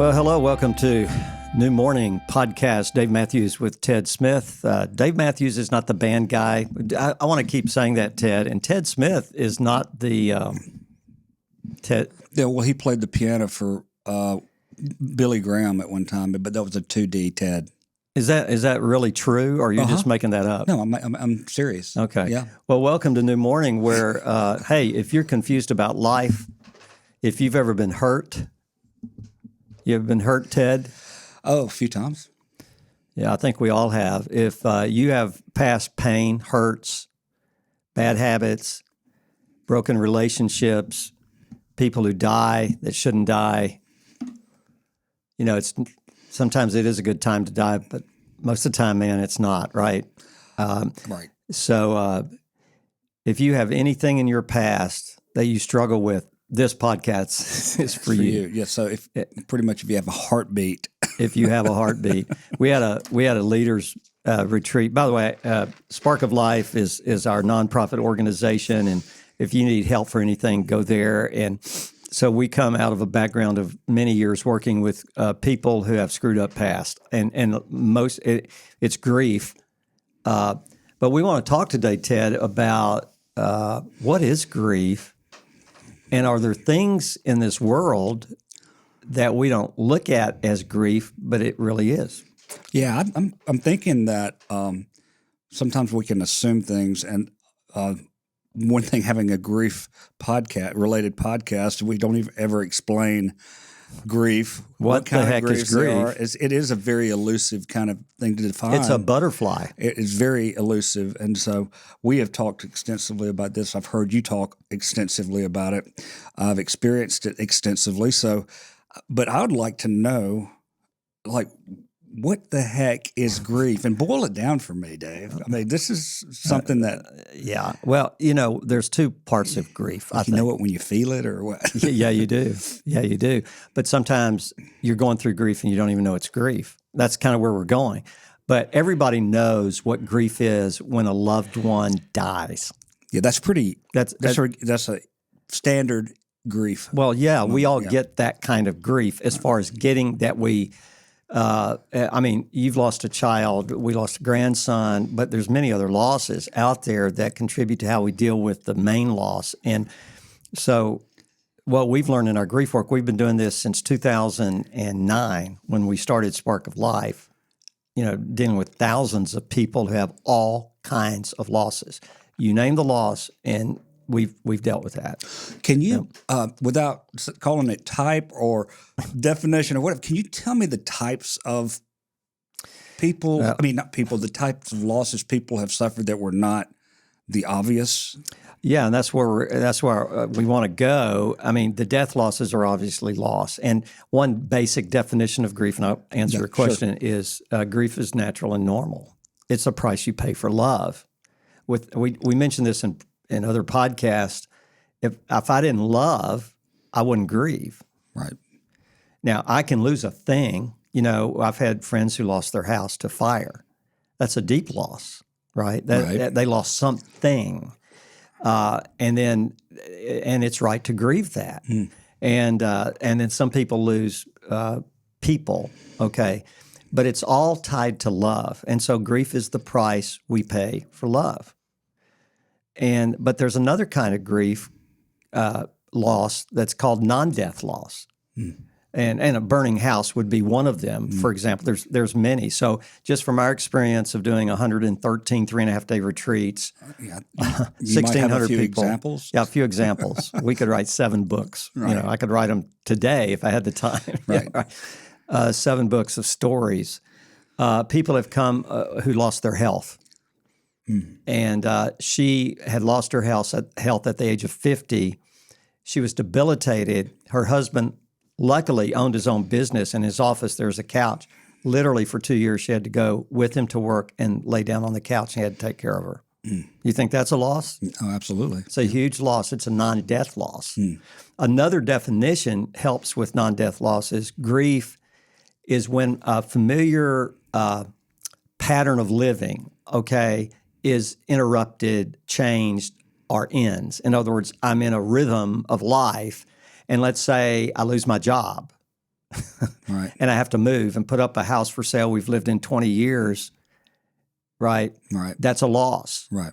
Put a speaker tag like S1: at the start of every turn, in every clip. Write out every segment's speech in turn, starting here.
S1: Well, hello. Welcome to New Morning Podcast. Dave Matthews with Ted Smith. Dave Matthews is not the band guy. I want to keep saying that, Ted. And Ted Smith is not the Ted.
S2: Yeah, well, he played the piano for Billy Graham at one time, but that was a 2D Ted.
S1: Is that really true, or are you just making that up?
S2: No, I'm serious.
S1: Okay.
S2: Yeah.
S1: Well, welcome to New Morning, where hey, if you're confused about life, if you've ever been hurt. You ever been hurt, Ted?
S2: Oh, a few times.
S1: Yeah, I think we all have. If you have past pain, hurts, bad habits, broken relationships, people who die that shouldn't die, you know, sometimes it is a good time to die, but most of the time, man, it's not, right?
S2: Right.
S1: So if you have anything in your past that you struggle with, this podcast is for you.
S2: Yeah. So if you have a heartbeat,
S1: if you have a heartbeat, we had a leaders retreat. By the way, Spark of Life is our nonprofit organization, and if you need help for anything, go there. And so we come out of a background of many years working with people who have screwed up past, and it's grief. But we want to talk today, Ted, about what is grief. And are there things in this world that we don't look at as grief, but it really is?
S2: Yeah, I'm thinking that sometimes we can assume things, and one thing, having a grief related podcast, we don't even ever explain grief.
S1: What the heck is grief?
S2: It is a very elusive kind of thing to define.
S1: It's a butterfly.
S2: It is very elusive. And so we have talked extensively about this. I've heard you talk extensively about it. I've experienced it extensively. So, but I would like to know, like, what the heck is grief? And boil it down for me, Dave. I mean, this is something that...
S1: yeah. Well, you know, there's two parts of grief.
S2: You know it when you feel it, or what?
S1: Yeah, you do. Yeah, you do. But sometimes you're going through grief and you don't even know it's grief. That's kind of where we're going. But everybody knows what grief is when a loved one dies.
S2: Yeah, that's a standard grief.
S1: Well, yeah, we all get that kind of grief as far as getting that we... I mean, you've lost a child, we lost a grandson, but there's many other losses out there that contribute to how we deal with the main loss. And so what we've learned in our grief work, we've been doing this since 2009 when we started Spark of Life, you know, dealing with thousands of people who have all kinds of losses. You name the loss, and we've dealt with that.
S2: Can you, without calling it type or definition or whatever, can you tell me the types of people? Not people. The types of losses people have suffered that were not the obvious.
S1: Yeah, and that's where we want to go. I mean, the death losses are obviously loss, and one basic definition of grief, and I'll answer your question, is grief is natural and normal. It's a price you pay for love. We mentioned this in other podcasts. If I didn't love, I wouldn't grieve.
S2: Right.
S1: Now, I can lose a thing. You know, I've had friends who lost their house to fire. That's a deep loss, right? They lost something. And it's right to grieve that. And then some people lose people, okay? But it's all tied to love. And so grief is the price we pay for love. But there's another kind of grief loss that's called non-death loss. And a burning house would be one of them, for example. There's many. So just from our experience of doing 113 3.5-day retreats, 1,600
S2: people.
S1: Examples? Yeah, a few examples. We could write 7 books. Right. You know, I could write them today if I had the time.
S2: Right.
S1: Yeah, 7 books of stories. People have come who lost their health. And she had lost her health at the age of 50. She was debilitated. Her husband luckily owned his own business. In his office, there was a couch. Literally for 2 years, she had to go with him to work and lay down on the couch, and he had to take care of her. You think that's a loss?
S2: Oh, absolutely.
S1: It's a huge loss. It's a non-death loss. Another definition helps with non-death losses. Grief is when a familiar pattern of living, is interrupted, changed, or ends. In other words, I'm in a rhythm of life, and let's say I lose my job.
S2: Right.
S1: and I have to move and put up a house for sale we've lived in 20 years, right?
S2: Right.
S1: That's a loss.
S2: Right.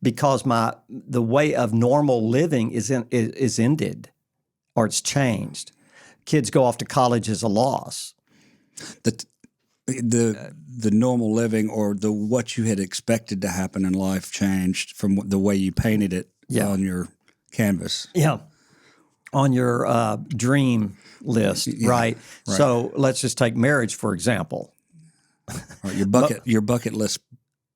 S1: Because the way of normal living is ended or it's changed. Kids go off to college as a loss.
S2: The normal living or what you had expected to happen in life changed from the way you painted it on your canvas.
S1: Yeah. On your dream list, right? So let's just take marriage, for example.
S2: Right, your bucket list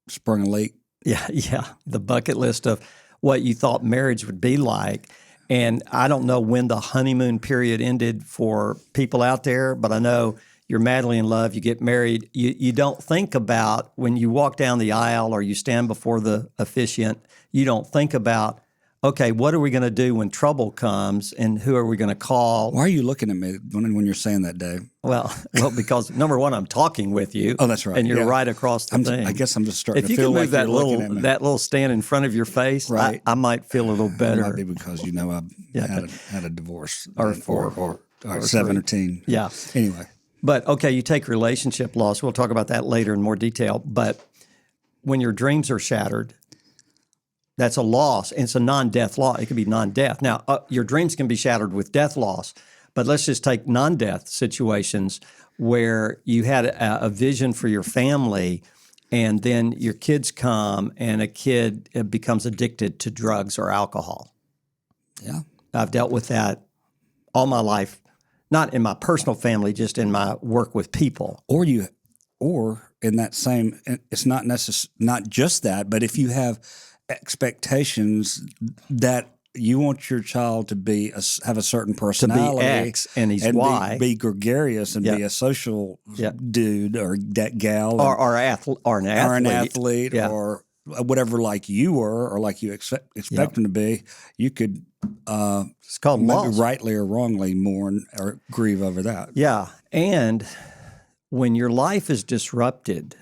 S2: sprung a leak.
S1: Yeah. The bucket list of what you thought marriage would be like. And I don't know when the honeymoon period ended for people out there, but I know you're madly in love, you get married. You don't think about when you walk down the aisle or you stand before the officiant, you don't think about, okay, what are we going to do when trouble comes and who are we going to call?
S2: Why are you looking at me when you're saying that, Dave?
S1: Well, because number one, I'm talking with you.
S2: Oh, that's right.
S1: And you're right across the thing.
S2: I guess I'm just starting
S1: if
S2: to feel like
S1: that
S2: you're looking at me.
S1: That little stand in front of your face,
S2: right.
S1: I might feel a little better.
S2: It might be because I've had a divorce
S1: or
S2: 17.
S1: Yeah.
S2: Anyway.
S1: But okay, you take relationship loss. We'll talk about that later in more detail. But when your dreams are shattered, that's a loss. And it's a non-death loss. It could be non-death. Now, your dreams can be shattered with death loss. But let's just take non-death situations where you had a vision for your family and then your kids come and a kid becomes addicted to drugs or alcohol.
S2: Yeah.
S1: I've dealt with that all my life. Not in my personal family, just in my work with people.
S2: Or in that same, it's not not just that, but if you have expectations that you want your child to have a certain personality,
S1: to be X and he's Y,
S2: be gregarious and be a social dude or that gal,
S1: or an athlete,
S2: or whatever, like you were or like you expect them to be, you could.
S1: It's called loss.
S2: Rightly or wrongly mourn or grieve over that.
S1: Yeah. And when your life is disrupted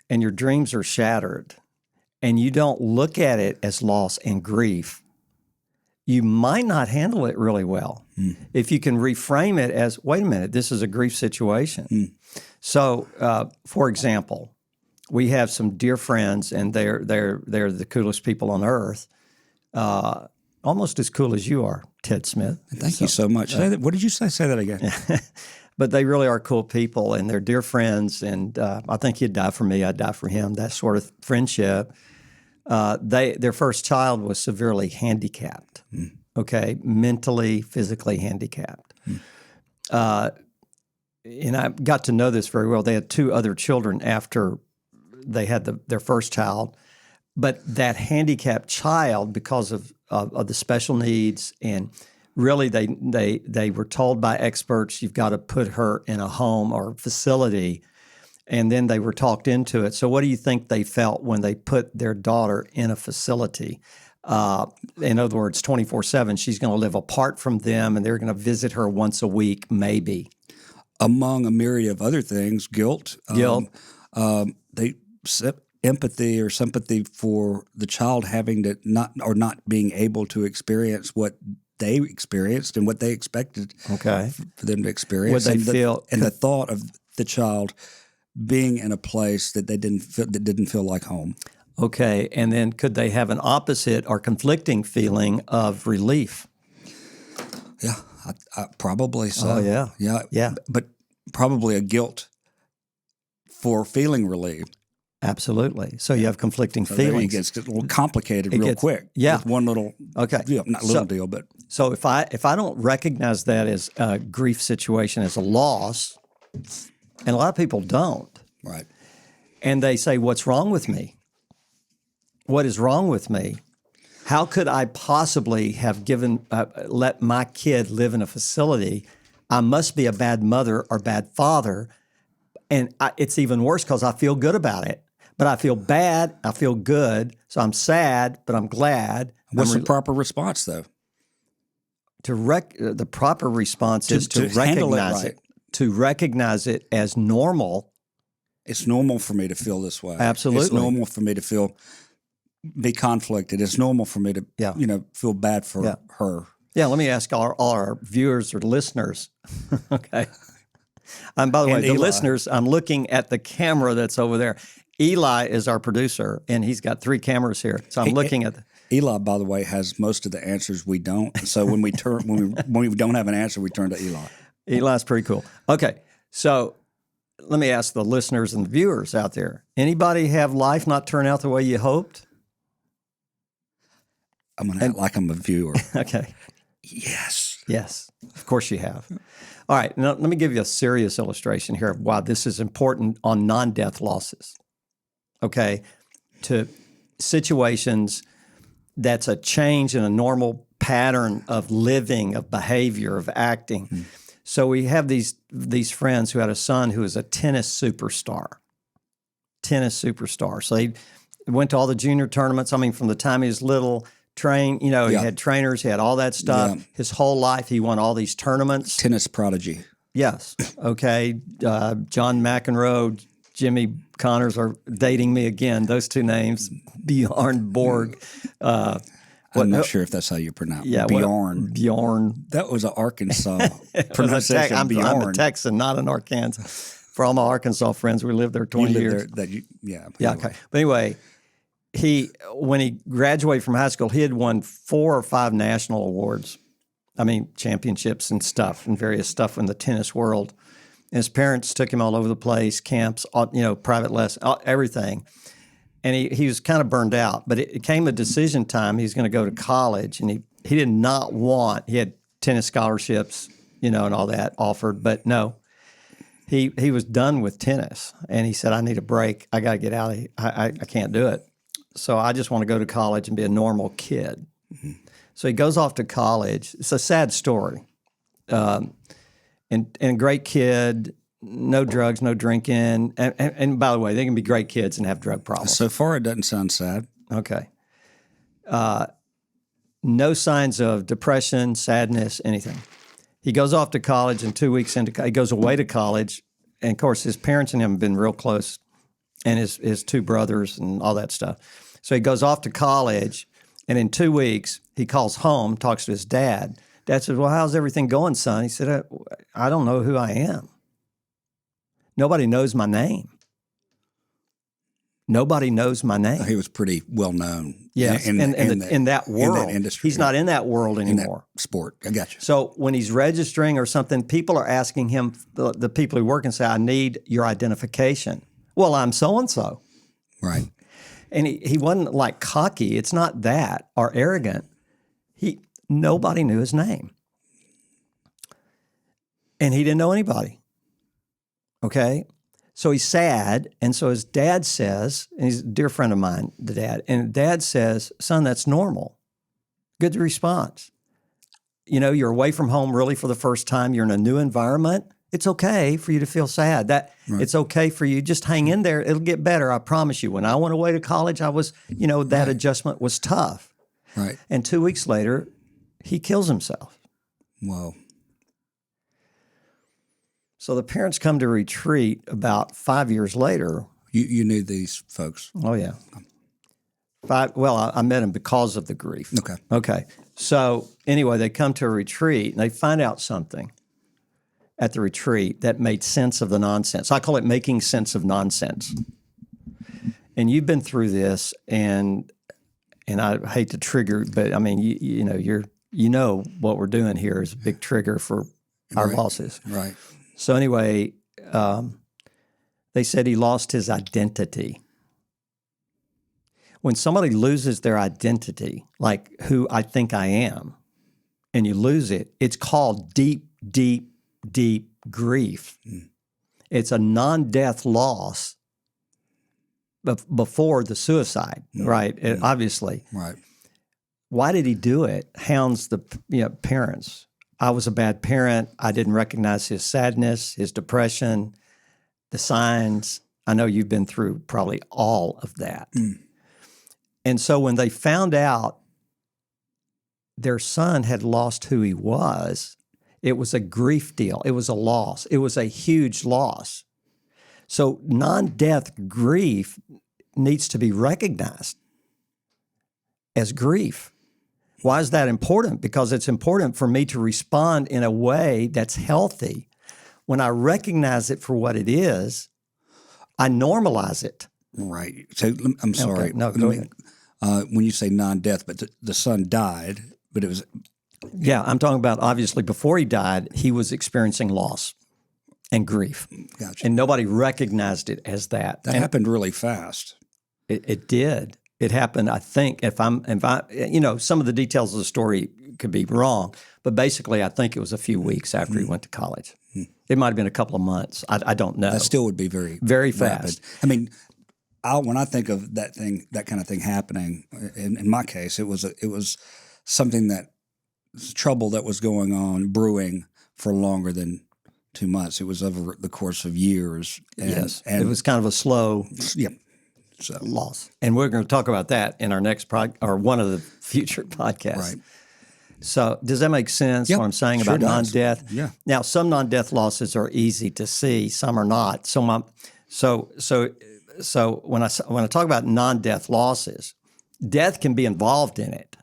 S1: and your dreams are shattered and you don't look at it as loss and grief, you might not handle it really well. If you can reframe it as, wait a minute, this is a grief situation. So, for example, we have some dear friends and they're the coolest people on earth. Almost as cool as you are, Ted Smith.
S2: Thank you so much. What did you say? Say that again.
S1: But they really are cool people, and they're dear friends, and I think he'd die for me, I'd die for him, that sort of friendship. Their first child was severely handicapped, okay, mentally, physically handicapped. And I got to know this very well. They had 2 other children after they had their first child, but that handicapped child, because of the special needs, and really they were told by experts, you've got to put her in a home or facility, and then they were talked into it. So what do you think they felt when they put their daughter in a facility? In other words, 24/7, she's going to live apart from them, and they're going to visit her once a week, maybe.
S2: Among a myriad of other things, guilt. Empathy or sympathy for the child having to not being able to experience what they experienced and what they expected for them to experience.
S1: Would they feel
S2: the thought of the child being in a place that didn't feel like home.
S1: Okay, and then could they have an opposite or conflicting feeling of relief?
S2: Yeah, I probably so.
S1: Oh yeah.
S2: But probably a guilt for feeling relieved.
S1: Absolutely. So you have conflicting feelings.
S2: There it gets a little complicated real quick.
S1: Yeah.
S2: With one little deal, not little deal, but.
S1: So if I don't recognize that as a grief situation, as a loss, and a lot of people don't.
S2: Right.
S1: And they say, what's wrong with me? What is wrong with me? How could I possibly have let my kid live in a facility? I must be a bad mother or bad father. And it's even worse because I feel good about it. But I feel bad, I feel good, so I'm sad, but I'm glad.
S2: What's the proper response, though?
S1: The proper response is to recognize it. To recognize it as normal.
S2: It's normal for me to feel this way.
S1: Absolutely.
S2: It's normal for me to be conflicted. It's normal for me to, feel bad for her.
S1: Yeah, let me ask all our viewers or listeners. Okay. And by the way, the listeners, I'm looking at the camera that's over there. Eli is our producer, and he's got 3 cameras here. So I'm looking at
S2: Eli, by the way, has most of the answers we don't. So when we don't have an answer, we turn to Eli.
S1: Eli's pretty cool. Okay, so let me ask the listeners and the viewers out there. Anybody have life not turn out the way you hoped?
S2: I'm going to act like I'm a viewer.
S1: Okay.
S2: Yes.
S1: Yes, of course you have. All right, now let me give you a serious illustration here of why this is important on non-death losses. Okay, to situations that's a change in a normal pattern of living, of behavior, of acting. Mm-hmm. So we have these friends who had a son who was a tennis superstar. So he went to all the junior tournaments. I mean, from the time he was little, he had trainers, he had all that stuff. Yeah. His whole life, he won all these tournaments.
S2: Tennis prodigy.
S1: Yes. Okay. John McEnroe, Jimmy Connors are dating me again. Those 2 names, Bjorn Borg.
S2: I'm not sure if that's how you pronounce it.
S1: Yeah,
S2: Bjorn.
S1: Bjorn.
S2: That was an Arkansas pronunciation.
S1: I'm a Texan, not an Arkansas. For all my Arkansas friends, we lived there 20 years.
S2: Yeah.
S1: Okay. But anyway, when he graduated from high school, he had won 4 or 5 national awards. I mean, championships and stuff and various stuff in the tennis world. And his parents took him all over the place, camps, private lessons, everything. And he was kind of burned out. But it came a decision time. He was going to go to college, and he did not want. He had tennis scholarships, and all that offered, but no. He was done with tennis, and he said, "I need a break. I got to get out of here. I can't do it. So I just want to go to college and be a normal kid." Mm-hmm. So he goes off to college. It's a sad story. And great kid, no drugs, no drinking. And by the way, they can be great kids and have drug problems.
S2: So far, it doesn't sound sad.
S1: Okay. No signs of depression, sadness, anything. He goes off to college, and 2 weeks into he goes away to college. And, of course, his parents and him have been real close, and his 2 brothers and all that stuff. So he goes off to college, and in 2 weeks, he calls home, talks to his dad. Dad says, "Well, how's everything going, son?" He said, I don't know who I am. Nobody knows my name. Nobody knows my name.
S2: He was pretty well known.
S1: Yes, in that world.
S2: In that industry.
S1: He's not in that world anymore.
S2: In that sport. I got you.
S1: So when he's registering or something, people are asking him, the people who work and say, "I need your identification." "Well, I'm so-and-so."
S2: Right.
S1: And he wasn't like cocky. It's not that, or arrogant. Nobody knew his name. And he didn't know anybody. Okay? So he's sad. And so his dad says, and he's a dear friend of mine, the dad, and dad says, "Son, that's normal." Good response. You're away from home really for the first time. You're in a new environment. It's okay for you to feel sad. Right. It's okay for you. Just hang in there. It'll get better. I promise you. When I went away to college, I was, that adjustment was tough.
S2: Right.
S1: And 2 weeks later, he kills himself.
S2: Whoa. So
S1: the parents come to retreat about 5 years later.
S2: You knew these folks?
S1: Oh, yeah. I met him because of the grief. Okay. So anyway, they come to a retreat, and they find out something at the retreat that made sense of the nonsense. I call it making sense of nonsense. And you've been through this, and I hate to trigger, but I mean, you know what we're doing here is a big trigger for our losses.
S2: Right.
S1: So anyway, they said he lost his identity. When somebody loses their identity, like who I think I am, and you lose it, it's called deep, deep, deep grief. Mm. It's a non-death loss before the suicide, right? Obviously.
S2: Right.
S1: Why did he do it? Hounds the parents. I was a bad parent. I didn't recognize his sadness, his depression, the signs. I know you've been through probably all of that. Mm. And so when they found out their son had lost who he was, it was a grief deal. It was a loss. It was a huge loss. So non-death grief needs to be recognized as grief. Why is that important? Because it's important for me to respond in a way that's healthy. When I recognize it for what it is, I normalize it.
S2: Right. So I'm sorry.
S1: Okay. No, go ahead.
S2: When you say non-death, but the son died, but it was...
S1: Yeah, I'm talking about obviously before he died, he was experiencing loss and grief.
S2: Gotcha.
S1: And nobody recognized it as that.
S2: That happened really fast.
S1: It did. It happened, I think, if I, some of the details of the story could be wrong, but basically I think it was a few weeks after he went to college. It might have been a couple of months. I don't know.
S2: That still would be very
S1: fast.
S2: Rapid. I mean, when I think of that kind of thing happening, in my case, it was something that trouble that was going on, brewing for longer than 2 months. It was over the course of years. And
S1: it was kind of a slow loss. And we're going to talk about that in our next or one of the future podcasts.
S2: Right.
S1: So does that make sense, what I'm saying about non-death?
S2: Yeah.
S1: Now, some non-death losses are easy to see. Some are not. So when I talk about non-death losses, death can be involved in it.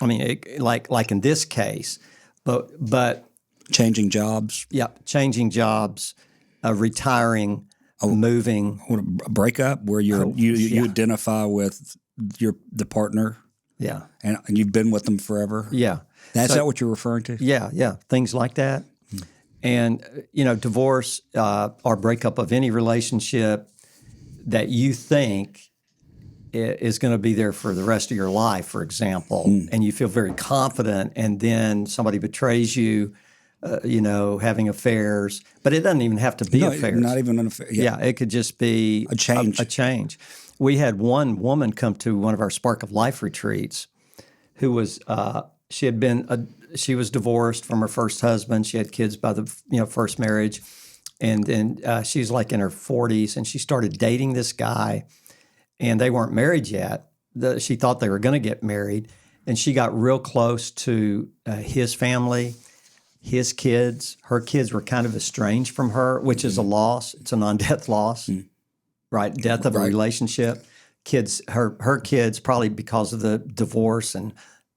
S1: I mean, like in this case, but
S2: changing jobs.
S1: Yeah, changing jobs, retiring, moving.
S2: A breakup where you identify with the partner.
S1: Yeah,
S2: and you've been with them forever.
S1: Yeah,
S2: is that what you're referring to?
S1: Yeah, things like that. And divorce or breakup of any relationship that you think is going to be there for the rest of your life, for example, and you feel very confident, and then somebody betrays you, having affairs, but it doesn't even have to be affairs.
S2: Not even an affair.
S1: Yeah, it could just be
S2: a change.
S1: A change. We had one woman come to one of our Spark of Life retreats who was she was divorced from her first husband. She had kids by the first marriage, and then she's like in her 40s, and she started dating this guy. And they weren't married yet. She thought they were going to get married. And she got real close to his family, his kids. Her kids were kind of estranged from her, which is a loss. It's a non-death loss, right? Death of a relationship. Kids, her kids, probably because of the divorce and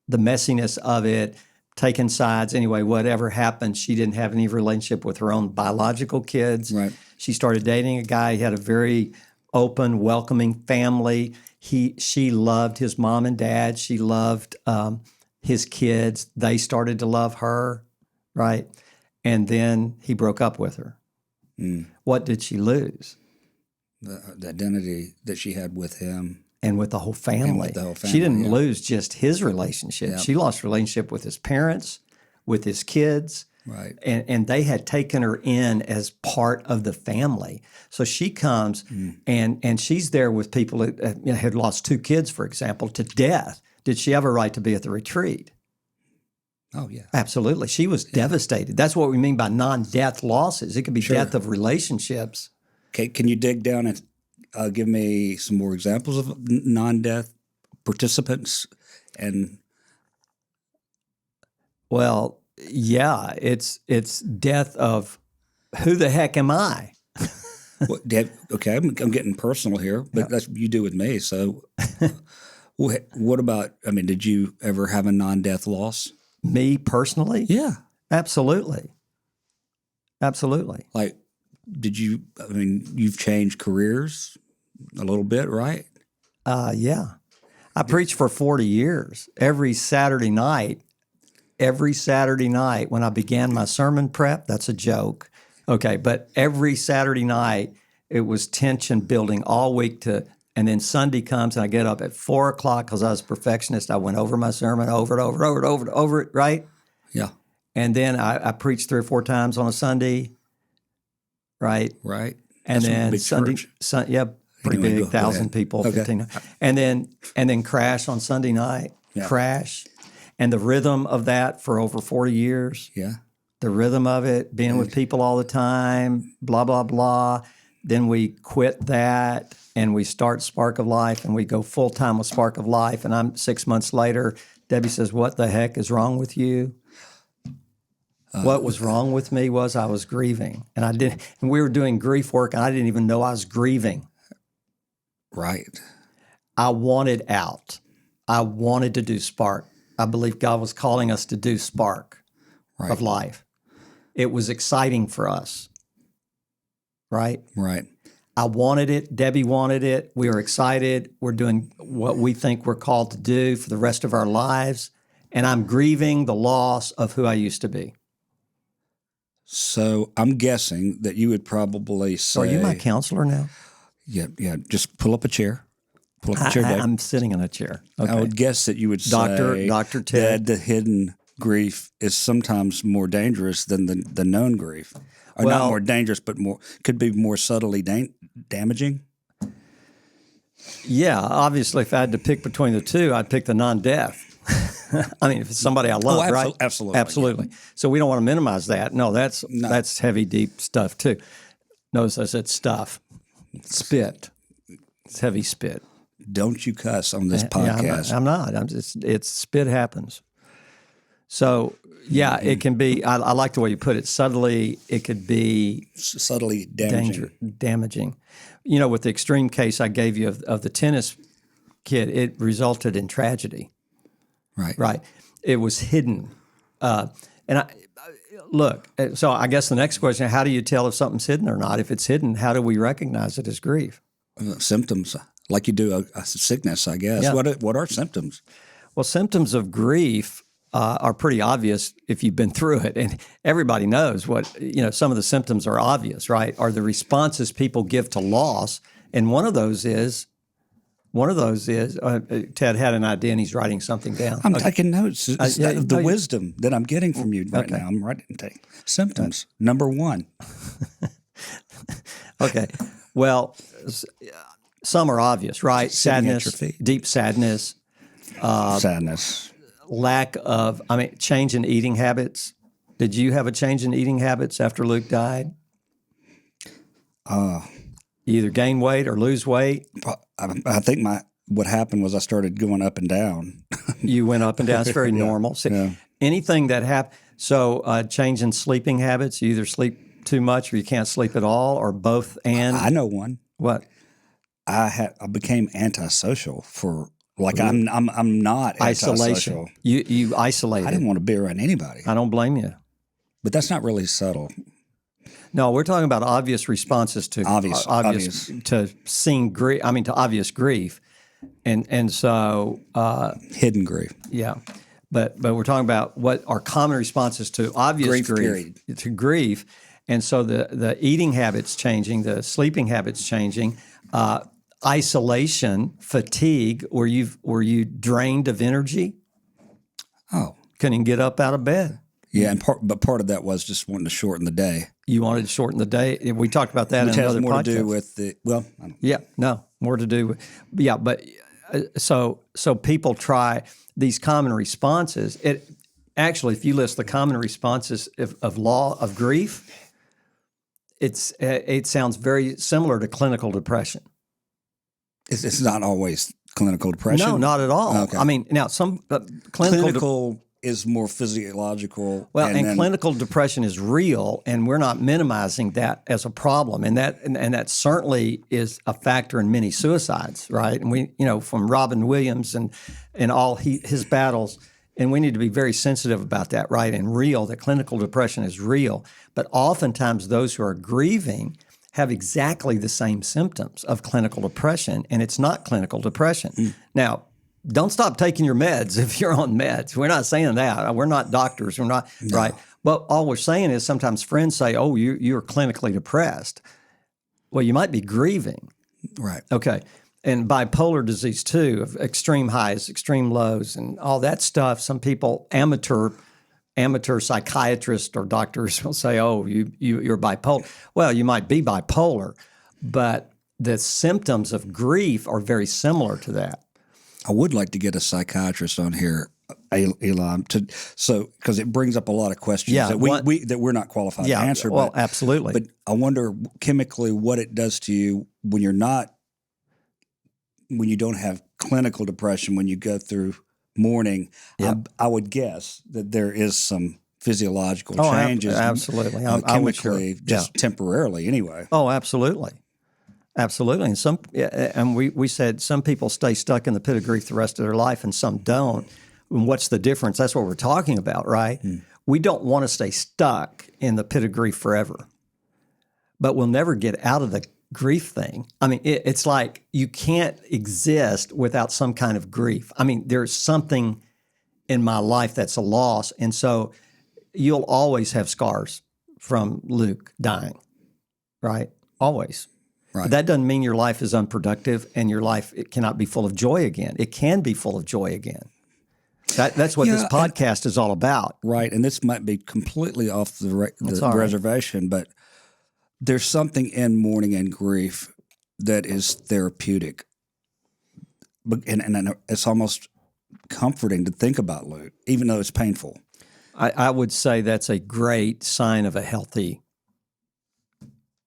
S1: the messiness of it, taking sides. Anyway, whatever happened, she didn't have any relationship with her own biological kids.
S2: Right.
S1: She started dating a guy. He had a very open, welcoming family. She loved his mom and dad. She loved his kids. They started to love her, right? And then he broke up with her. What did she lose?
S2: The identity that she had with him.
S1: And with the whole family.
S2: And with the whole family,
S1: she didn't lose just his relationship. She lost relationship with his parents, with his kids.
S2: Right.
S1: And they had taken her in as part of the family. So she comes and she's there with people that had lost 2 kids, for example, to death. Did she have a right to be at the retreat?
S2: Oh, yeah.
S1: Absolutely. She was devastated. That's what we mean by non-death losses. It could be death of relationships.
S2: Okay. Can you dig down and give me some more examples of non-death participants?
S1: Well, yeah, it's death of who the heck am I?
S2: Okay, I'm getting personal here, but that's what you do with me. So what about, did you ever have a non-death loss?
S1: Me personally?
S2: Yeah.
S1: Absolutely. Absolutely.
S2: Like, you've changed careers a little bit, right?
S1: Yeah. I preached for 40 years. Every Saturday night when I began my sermon prep, that's a joke. Okay, but every Saturday night, it was tension building all week and then Sunday comes and I get up at 4 o'clock because I was a perfectionist. I went over my sermon over it, right?
S2: Yeah.
S1: And then I preached 3 or 4 times on a Sunday, right?
S2: Right.
S1: And
S2: that's
S1: then
S2: big
S1: Sunday, pretty big, 1,000 people,
S2: okay.
S1: 15. And then crash on Sunday night, crash. And the rhythm of that for over 40 years.
S2: Yeah.
S1: The rhythm of it, being with people all the time, blah, blah, blah. Then we quit that and we start Spark of Life and we go full time with Spark of Life. And I'm 6 months later, Debbie says, "What the heck is wrong with you?" What was wrong with me was I was grieving. And we were doing grief work and I didn't even know I was grieving.
S2: Right.
S1: I wanted out. I wanted to do Spark. I believe God was calling us to do spark of life. It was exciting for us, right?
S2: Right.
S1: I wanted it. Debbie wanted it. We were excited. We're doing what we think we're called to do for the rest of our lives. And I'm grieving the loss of who I used to be.
S2: So I'm guessing that you would probably say...
S1: Are you my counselor now?
S2: Yeah. Just pull up a chair. Pull up a chair, Dave.
S1: I'm sitting in a chair. Okay.
S2: I would guess that you would
S1: Dr.
S2: say
S1: Ted.
S2: that the hidden grief is sometimes more dangerous than the known grief. Or not more dangerous, but could be more subtly damaging.
S1: Yeah, obviously, if I had to pick between the two, I'd pick the non-death. I mean, if it's somebody I love, right?
S2: Absolutely.
S1: So we don't want to minimize that. No, that's heavy, deep stuff too. Notice I said stuff. Spit. It's heavy spit.
S2: Don't you cuss on this podcast.
S1: Yeah, I'm not. It's spit happens. So yeah, it can be. I like the way you put it. Subtly, it could be
S2: subtly damaging.
S1: You know, with the extreme case I gave you of the tennis kid, it resulted in tragedy. Right. It was hidden. Look, so I guess the next question, how do you tell if something's hidden or not? If it's hidden, how do we recognize it as grief?
S2: Symptoms, like you do a sickness, I guess.
S1: Yeah.
S2: What are symptoms?
S1: Well, symptoms of grief are pretty obvious if you've been through it. And everybody knows some of the symptoms are obvious, right? Are the responses people give to loss. And one of those is, Ted had an idea and he's writing something down.
S2: I'm taking notes. The wisdom that I'm getting from you right now. I'm writing symptoms. Number 1.
S1: Okay. Well, some are obvious, right? Sadness, deep sadness. Lack of, change in eating habits. Did you have a change in eating habits after Luke died? You either gain weight or lose weight.
S2: I think what happened was I started going up and down.
S1: You went up and down. It's very normal. So anything that happened. So change in sleeping habits. You either sleep too much or you can't sleep at all, or both. And
S2: I know one.
S1: What?
S2: I became antisocial for. I'm not
S1: isolation.
S2: Antisocial.
S1: You isolated.
S2: I didn't want to be around anybody.
S1: I don't blame you.
S2: But that's not really subtle.
S1: No, we're talking about obvious responses to obvious to seeing grief. To obvious grief, and so
S2: hidden grief.
S1: Yeah, but we're talking about what are common responses to obvious grief to grief, and so the eating habits changing, the sleeping habits changing. Isolation, fatigue, were you drained of energy?
S2: Oh.
S1: Couldn't get up out of bed.
S2: Yeah, but part of that was just wanting to shorten the day.
S1: You wanted to shorten the day. We talked about that in another podcast.
S2: More to do with
S1: more to do with but so people try these common responses. It actually, if you list the common responses of grief, it sounds very similar to clinical depression.
S2: It's not always clinical depression?
S1: No, not at all.
S2: Okay.
S1: Now some
S2: clinical is more physiological.
S1: Well, and clinical depression is real, and we're not minimizing that as a problem. And that certainly is a factor in many suicides, right? And we, from Robin Williams and all his battles, and we need to be very sensitive about that, right? And real, that clinical depression is real. But oftentimes those who are grieving have exactly the same symptoms of clinical depression, and it's not clinical depression. Now, don't stop taking your meds if you're on meds. We're not saying that. We're not doctors. We're not, right? But all we're saying is sometimes friends say, oh, you're clinically depressed. Well, you might be grieving.
S2: Right.
S1: Okay. And bipolar disease too, of extreme highs, extreme lows, and all that stuff. Some people, amateur psychiatrists or doctors will say, oh, you're bipolar. Well, you might be bipolar, but the symptoms of grief are very similar to that.
S2: I would like to get a psychiatrist on here, Elon, because it brings up a lot of questions that we're not qualified to answer.
S1: Well, absolutely.
S2: But I wonder chemically what it does to you when you don't have clinical depression, when you go through mourning.
S1: Yep.
S2: I would guess that there is some physiological changes.
S1: Absolutely.
S2: Chemically, just temporarily anyway.
S1: Oh, absolutely. Absolutely. And we said some people stay stuck in the pit of grief the rest of their life and some don't. And what's the difference? That's what we're talking about, right? We don't want to stay stuck in the pit of grief forever, but we'll never get out of the grief thing. I mean, it's like you can't exist without some kind of grief. I mean, there's something in my life that's a loss, and so you'll always have scars from Luke dying, right? Always. Right. But that doesn't mean your life is unproductive and your life it cannot be full of joy again. It can be full of joy again. That's what this podcast is all about.
S2: Right, and this might be completely off the reservation, but there's something in mourning and grief that is therapeutic. And it's almost comforting to think about, Luke, even though it's painful.
S1: I would say that's a great sign of a healthy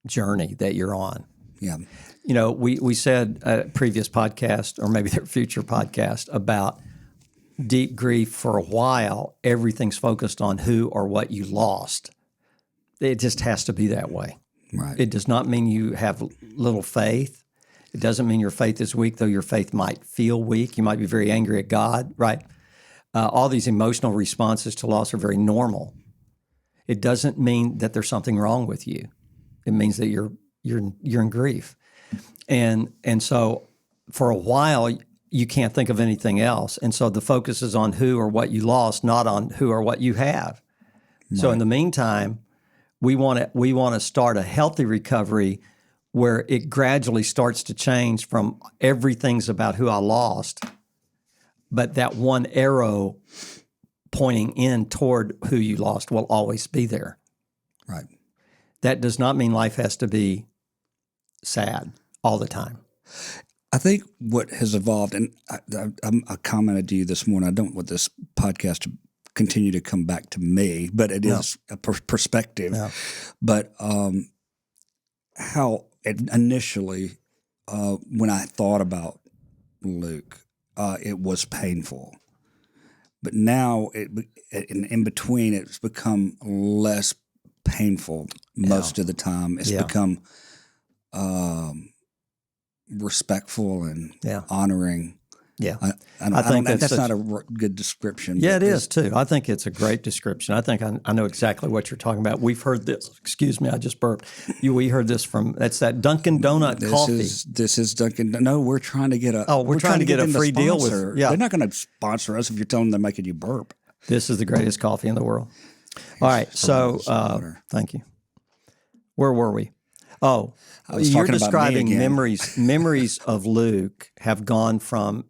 S1: journey that you're on.
S2: Yeah.
S1: You know, we said a previous podcast, or maybe their future podcast, about deep grief. For a while, everything's focused on who or what you lost. It just has to be that way.
S2: Right.
S1: It does not mean you have little faith. It doesn't mean your faith is weak, though your faith might feel weak. You might be very angry at God, right? All these emotional responses to loss are very normal. It doesn't mean that there's something wrong with you. It means that you're in grief, and so for a while you can't think of anything else, and so the focus is on who or what you lost, not on who or what you have. Right. So in the meantime, we want to start a healthy recovery where it gradually starts to change from everything's about who I lost, but that one arrow pointing in toward who you lost will always be there.
S2: Right.
S1: That does not mean life has to be sad all the time.
S2: I think what has evolved, and I commented to you this morning, I don't want this podcast to continue to come back to me, but it is a perspective. Yeah. But how initially, when I thought about Luke, it was painful. But now, in between, it's become less painful most of the time. It's become respectful and honoring.
S1: Yeah,
S2: I think that's not a good description.
S1: Yeah, it is too. I think it's a great description. I think I know exactly what you're talking about. We've heard this. Excuse me, I just burped. We heard this from that Dunkin' Donut coffee.
S2: This is Dunkin'. No, we're trying to get a.
S1: Oh, we're trying to get a free deal with. Yeah,
S2: they're not going to sponsor us if you're telling them they're making you burp.
S1: This is the greatest coffee in the world. All right, so thank you. Where were we? Oh, you're describing memories of Luke have gone from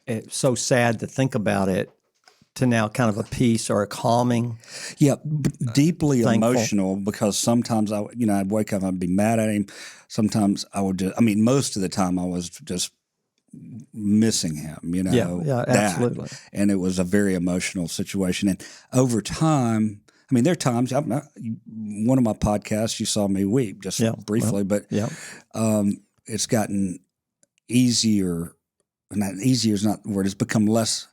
S1: it's so sad to think about it to now kind of a peace or a calming.
S2: Yeah, deeply emotional, because sometimes I'd wake up and I'd be mad at him. Sometimes I would most of the time I was just missing him,
S1: Yeah, absolutely.
S2: And it was a very emotional situation. And over time, there are times, one of my podcasts, you saw me weep just briefly, but it's gotten easier. Not easier is not the word. It's become less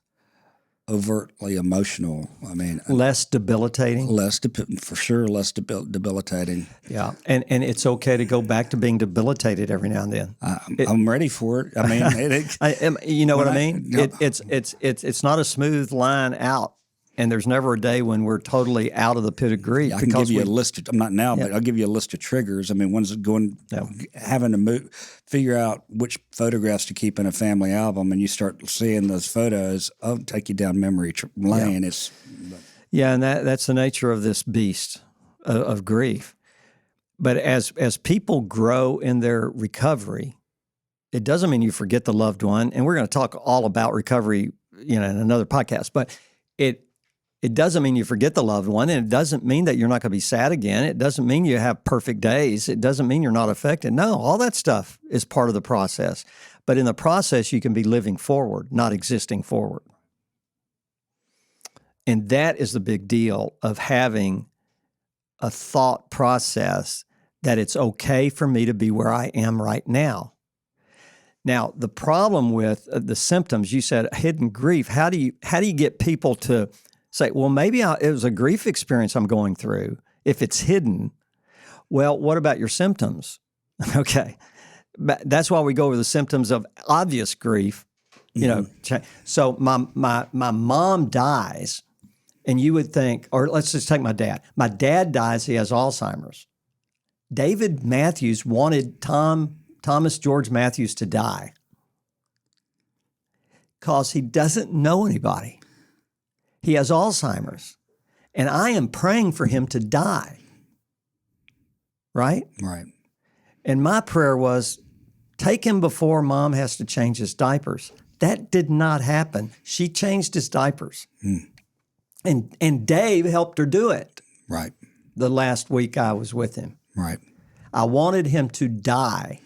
S2: overtly emotional.
S1: Less debilitating.
S2: For sure, less debilitating.
S1: Yeah, and it's okay to go back to being debilitated every now and then.
S2: I'm ready for it.
S1: You know what I mean? No. It's not a smooth line out. And there's never a day when we're totally out of the pit of grief.
S2: I can give you a list. I'm not now, but I'll give you a list of triggers. One's having to figure out which photographs to keep in a family album, and you start seeing those photos. Take you down memory lane.
S1: And that's the nature of this beast of grief. But as people grow in their recovery, it doesn't mean you forget the loved one. And we're going to talk all about recovery, in another podcast. But it doesn't mean you forget the loved one, and it doesn't mean that you're not going to be sad again. It doesn't mean you have perfect days. It doesn't mean you're not affected. No, all that stuff is part of the process. But in the process, you can be living forward, not existing forward. And that is the big deal of having a thought process that it's okay for me to be where I am right now. Now, the problem with the symptoms, you said hidden grief, how do you get people to say, well, maybe it was a grief experience I'm going through if it's hidden? Well, what about your symptoms? Okay. That's why we go over the symptoms of obvious grief, you know. So my mom dies, and you would think, or let's just take my dad. My dad dies. He has Alzheimer's. David Matthews wanted Thomas George Matthews to die because he doesn't know anybody. He has Alzheimer's, and I am praying for him to die. Right?
S2: Right.
S1: And my prayer was, take him before Mom has to change his diapers. That did not happen. She changed his diapers. And Dave helped her do it.
S2: Right.
S1: The last week I was with him.
S2: Right.
S1: I wanted him to die.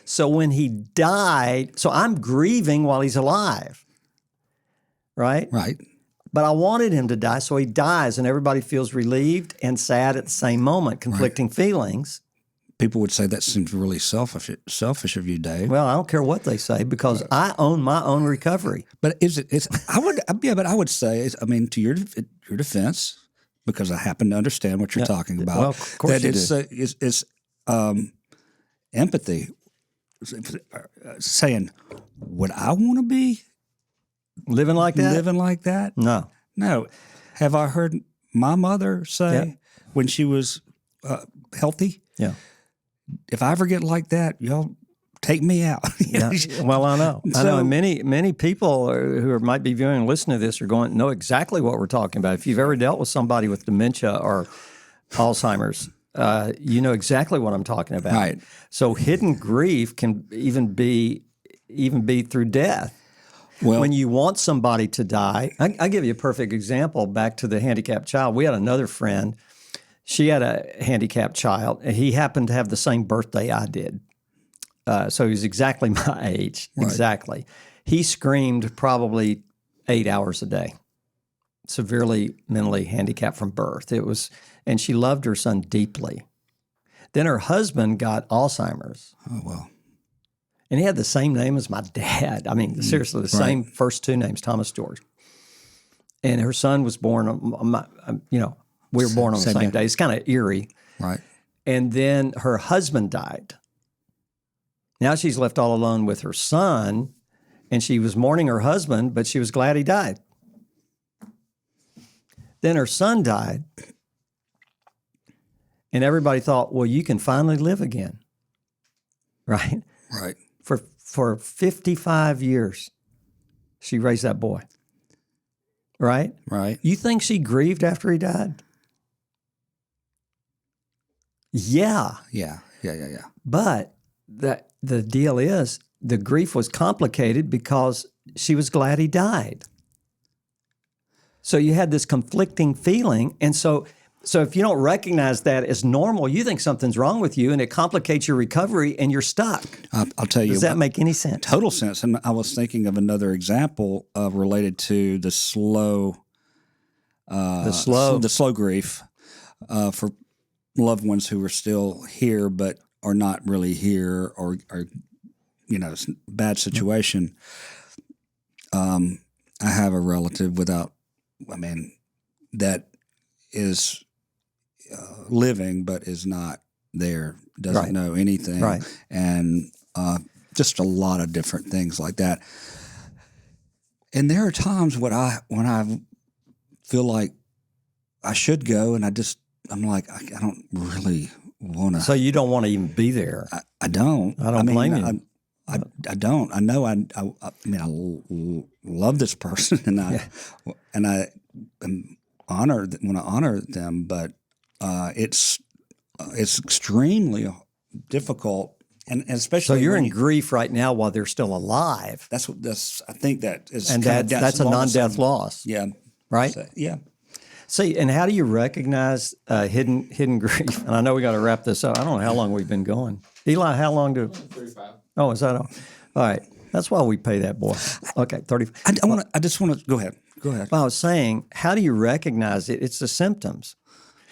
S1: So when he died, so I'm grieving while he's alive. Right?
S2: Right.
S1: But I wanted him to die, so he dies, and everybody feels relieved and sad at the same moment, conflicting feelings.
S2: People would say that seems really selfish of you, Dave.
S1: Well, I don't care what they say because I own my own recovery.
S2: But I would say, I mean, to your defense, because I happen to understand what you're talking about.
S1: Well, of course
S2: that it's empathy, saying, would I want to be
S1: living like that?
S2: Living like that? No. Have I heard my mother say when she was healthy?
S1: Yeah.
S2: If I ever get like that, y'all take me out.
S1: Yeah. Well, I know. I know. And many people who might be viewing and listening to this are going to know exactly what we're talking about. If you've ever dealt with somebody with dementia or Alzheimer's, you know exactly what I'm talking about.
S2: Right.
S1: So hidden grief can even be through death.
S2: Well,
S1: when you want somebody to die, I'll give you a perfect example back to the handicapped child. We had another friend. She had a handicapped child. He happened to have the same birthday I did. So he was exactly my age, exactly. He screamed probably 8 hours a day, severely mentally handicapped from birth. And she loved her son deeply. Then her husband got Alzheimer's.
S2: Oh, well.
S1: And he had the same name as my dad. I mean, seriously, the same first two names, Thomas George. And her son was born, we were born on the same day. It's kind of eerie.
S2: Right.
S1: And then her husband died. Now she's left all alone with her son, and she was mourning her husband, but she was glad he died. Then her son died, and everybody thought, well, you can finally live again. Right?
S2: Right.
S1: For 55 years, she raised that boy. Right?
S2: Right.
S1: You think she grieved after he died? Yeah.
S2: Yeah.
S1: But the deal is the grief was complicated because she was glad he died. So you had this conflicting feeling. And so if you don't recognize that as normal, you think something's wrong with you and it complicates your recovery and you're stuck.
S2: I'll tell you.
S1: Does that make any sense?
S2: Total sense. And I was thinking of another example related to the slow grief for loved ones who are still here but are not really here or bad situation. I have a relative that is living but is not there, doesn't know anything, and just a lot of different things like that. And there are times when I feel like I should go, and I'm like, I don't really want to.
S1: So you don't want to even be there.
S2: I don't.
S1: I don't blame you.
S2: I don't. I know. I love this person, and I want to honor them, but it's extremely difficult, and especially.
S1: So you're in grief right now while they're still alive.
S2: I think that is,
S1: and that's a non-death loss.
S2: Yeah.
S1: Right.
S2: So, yeah.
S1: See, and how do you recognize hidden grief? And I know we got to wrap this up. I don't know how long we've been going. Eli, how long
S3: 35.
S1: Oh, is that all? All right. That's why we pay that boy. Okay, 30.
S2: I just want to go ahead. Go ahead.
S1: Well, I was saying, how do you recognize it? It's the symptoms.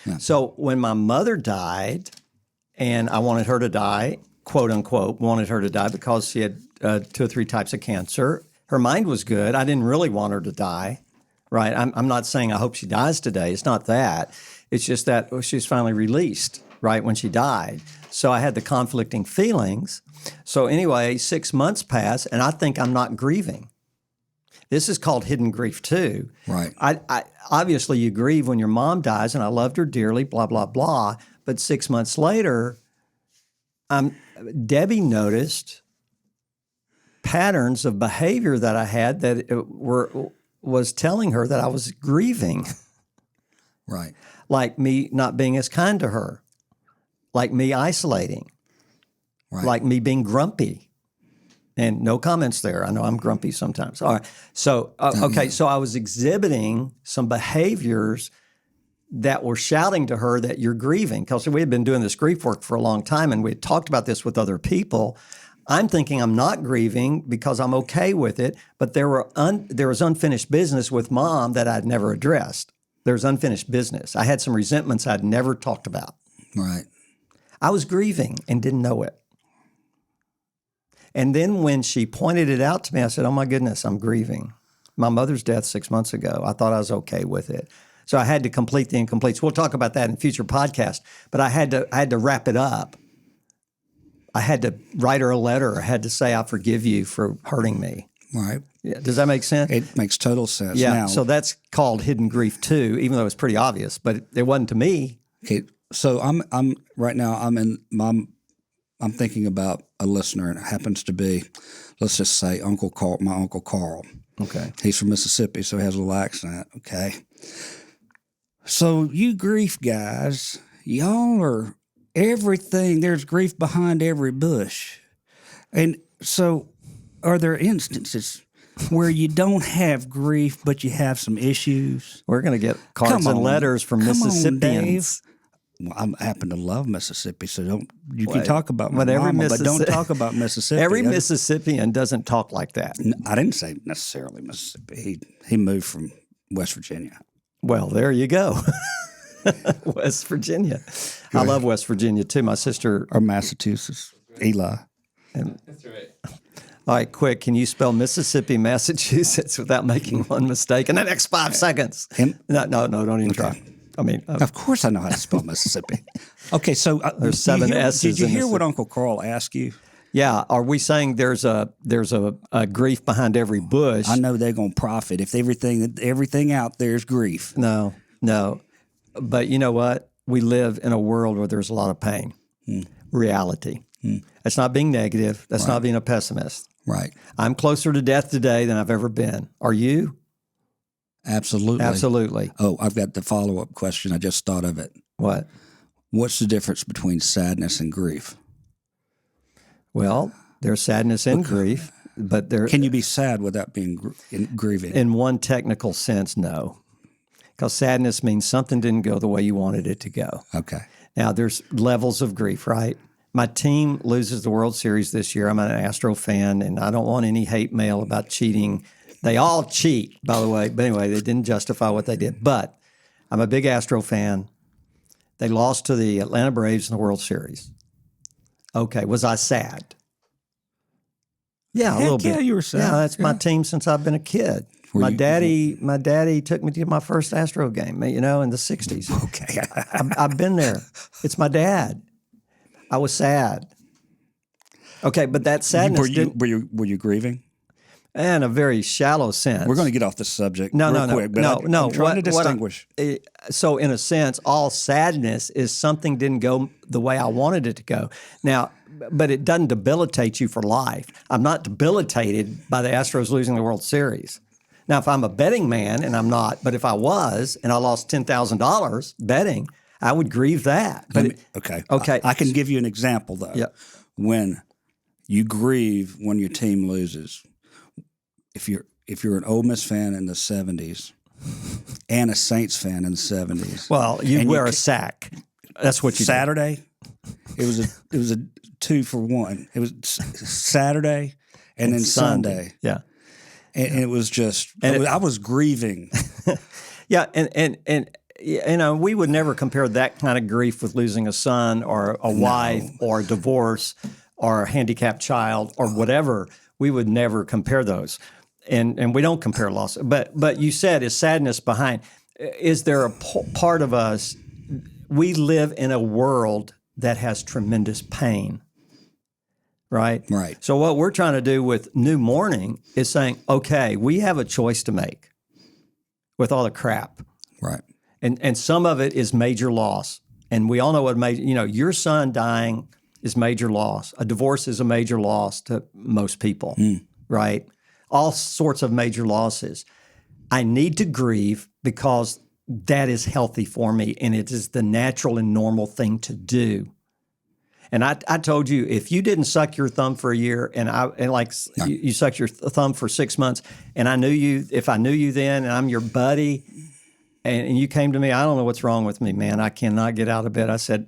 S1: Yeah. So when my mother died, and I wanted her to die, quote unquote, wanted her to die because she had 2 or 3 types of cancer. Her mind was good. I didn't really want her to die. Right. I'm not saying I hope she dies today. It's not that. It's just that she was finally released, right, when she died. So I had the conflicting feelings. So anyway, 6 months pass, and I think I'm not grieving. This is called hidden grief too.
S2: Right.
S1: I obviously you grieve when your mom dies, and I loved her dearly, blah, blah, blah. But 6 months later, Debbie noticed patterns of behavior that I had that was telling her that I was grieving.
S2: Right.
S1: Like me not being as kind to her, like me isolating,
S2: Right.
S1: like me being grumpy. And no comments there. I know I'm grumpy sometimes. All right. So, okay. So I was exhibiting some behaviors that were shouting to her that you're grieving. Because we had been doing this grief work for a long time, and we had talked about this with other people. I'm thinking I'm not grieving because I'm okay with it, but there was unfinished business with Mom that I'd never addressed. There's unfinished business. I had some resentments I'd never talked about.
S2: Right.
S1: I was grieving and didn't know it. And then when she pointed it out to me, I said, oh my goodness, I'm grieving. My mother's death 6 months ago. I thought I was okay with it. So I had to complete the incompletes. We'll talk about that in future podcasts, but I had to wrap it up. I had to write her a letter. I had to say, I forgive you for hurting me.
S2: Right.
S1: Yeah. Does that make sense?
S2: It makes total sense.
S1: Yeah.
S2: Now,
S1: So that's called hidden grief too, even though it's pretty obvious, but it wasn't to me.
S2: okay. So I'm right now. I'm thinking about a listener, and it happens to be, let's just say, Uncle Carl. My Uncle Carl.
S1: Okay.
S2: He's from Mississippi, so he has a little accent. Okay. So you grief guys, y'all are everything. There's grief behind every bush, and so are there instances where you don't have grief, but you have some issues?
S1: We're going to get cards and letters from Mississippians.
S2: Well, I happen to love Mississippi, so you can talk about my
S1: but every
S2: mama, but don't talk about Mississippi.
S1: Every Mississippian doesn't talk like that.
S2: I didn't say necessarily Mississippi. He moved from West Virginia.
S1: Well, there you go. West Virginia. I love West Virginia too. My sister.
S2: Or Massachusetts. Eli.
S3: That's right.
S1: All right, quick. Can you spell Mississippi, Massachusetts without making one mistake in the next 5 seconds? No, don't even try. I mean,
S2: of course I know how to spell Mississippi. Okay, so
S1: there's 7 S's.
S2: Did you
S1: in
S2: hear what Uncle Carl asked you?
S1: Yeah. Are we saying there's a grief behind every bush?
S2: I know they're going to profit if everything out there is grief.
S1: No. But you know what? We live in a world where there's a lot of pain. Reality. That's not being negative. That's not being a pessimist.
S2: Right.
S1: I'm closer to death today than I've ever been. Are you?
S2: Absolutely.
S1: Absolutely.
S2: Oh, I've got the follow-up question. I just thought of it.
S1: What?
S2: What's the difference between sadness and grief?
S1: Well, there's sadness and grief, but there.
S2: Can you be sad without being grieving?
S1: In one technical sense, no. Because sadness means something didn't go the way you wanted it to go.
S2: Okay.
S1: Now, there's levels of grief, right? My team loses the World Series this year. I'm an Astro fan, and I don't want any hate mail about cheating. They all cheat, by the way. But anyway, they didn't justify what they did. But I'm a big Astro fan. They lost to the Atlanta Braves in the World Series. Okay, was I sad? Yeah, a little bit.
S2: Yeah, you were sad.
S1: Yeah, that's my team since I've been a kid. My daddy took me to my first Astro game, in the 60s.
S2: Okay.
S1: I've been there. It's my dad. I was sad. Okay, but that sadness
S2: were you grieving?
S1: In a very shallow sense.
S2: We're going to get off this subject
S1: no.
S2: I'm trying to distinguish.
S1: So in a sense, all sadness is something didn't go the way I wanted it to go. Now, but it doesn't debilitate you for life. I'm not debilitated by the Astros losing the World Series. Now, if I'm a betting man, and I'm not, but if I was and I lost $10,000 betting, I would grieve that. But
S2: okay. I can give you an example, though.
S1: Yeah.
S2: When you grieve when your team loses, if you're an Ole Miss fan in the 70s and a Saints fan in the 70s.
S1: Well, you wear a sack. That's what you
S2: Saturday, it was a 2-for-1. It was Saturday and then Sunday.
S1: Yeah.
S2: And it was just, I was grieving.
S1: Yeah, and we would never compare that kind of grief with losing a son or a wife or a divorce or a handicapped child or whatever. We would never compare those, and we don't compare loss. But you said, is sadness behind? Is there a part of us? We live in a world that has tremendous pain. Right?
S2: Right.
S1: So what we're trying to do with New Morning is saying, okay, we have a choice to make with all the crap.
S2: Right.
S1: And some of it is major loss. And we all know what your son dying is major loss. A divorce is a major loss to most people, right? All sorts of major losses. I need to grieve because that is healthy for me, and it is the natural and normal thing to do. And I told you, if you didn't suck your thumb for a year, you sucked your thumb for 6 months, and I knew you, if I knew you then, and I'm your buddy, and you came to me, I don't know what's wrong with me, man. I cannot get out of bed. I said,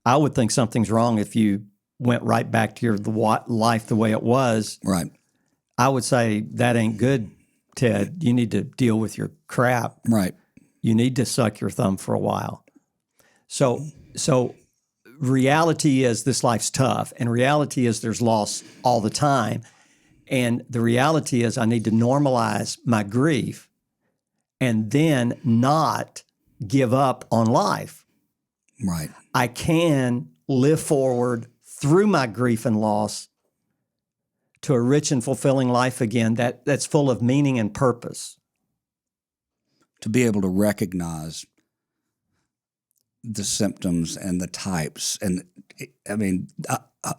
S1: I would think something's wrong if you went right back to your life the way it was.
S2: Right.
S1: I would say that ain't good, Ted. You need to deal with your crap.
S2: Right.
S1: You need to suck your thumb for a while. So reality is this life's tough, and reality is there's loss all the time. And the reality is I need to normalize my grief and then not give up on life.
S2: Right.
S1: I can live forward through my grief and loss to a rich and fulfilling life again that's full of meaning and purpose.
S2: To be able to recognize the symptoms and the types. And I mean,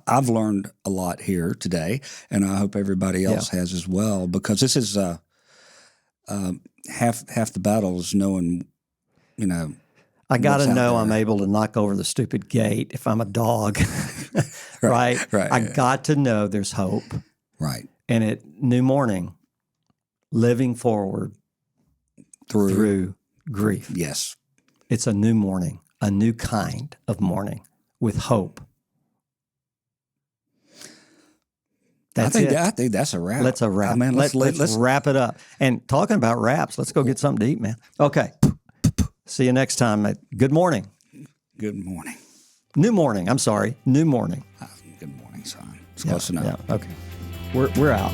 S2: I've learned a lot here today, and I hope everybody else has as well, because this is half the battle is knowing,
S1: I got to know I'm able to knock over the stupid gate if I'm a dog, right? I got to know there's hope.
S2: Right.
S1: And at New Morning, living forward through grief.
S2: Yes.
S1: It's a new morning, a new kind of morning with hope. I think
S2: that's a wrap.
S1: Let's a wrap.
S2: Man,
S1: let's wrap it up. And talking about wraps, let's go get something to eat, man. Okay. See you next time. Good morning.
S2: Good morning.
S1: New morning. I'm sorry. New morning.
S2: Good morning, son. It's close enough.
S1: Yeah. Okay. We're out.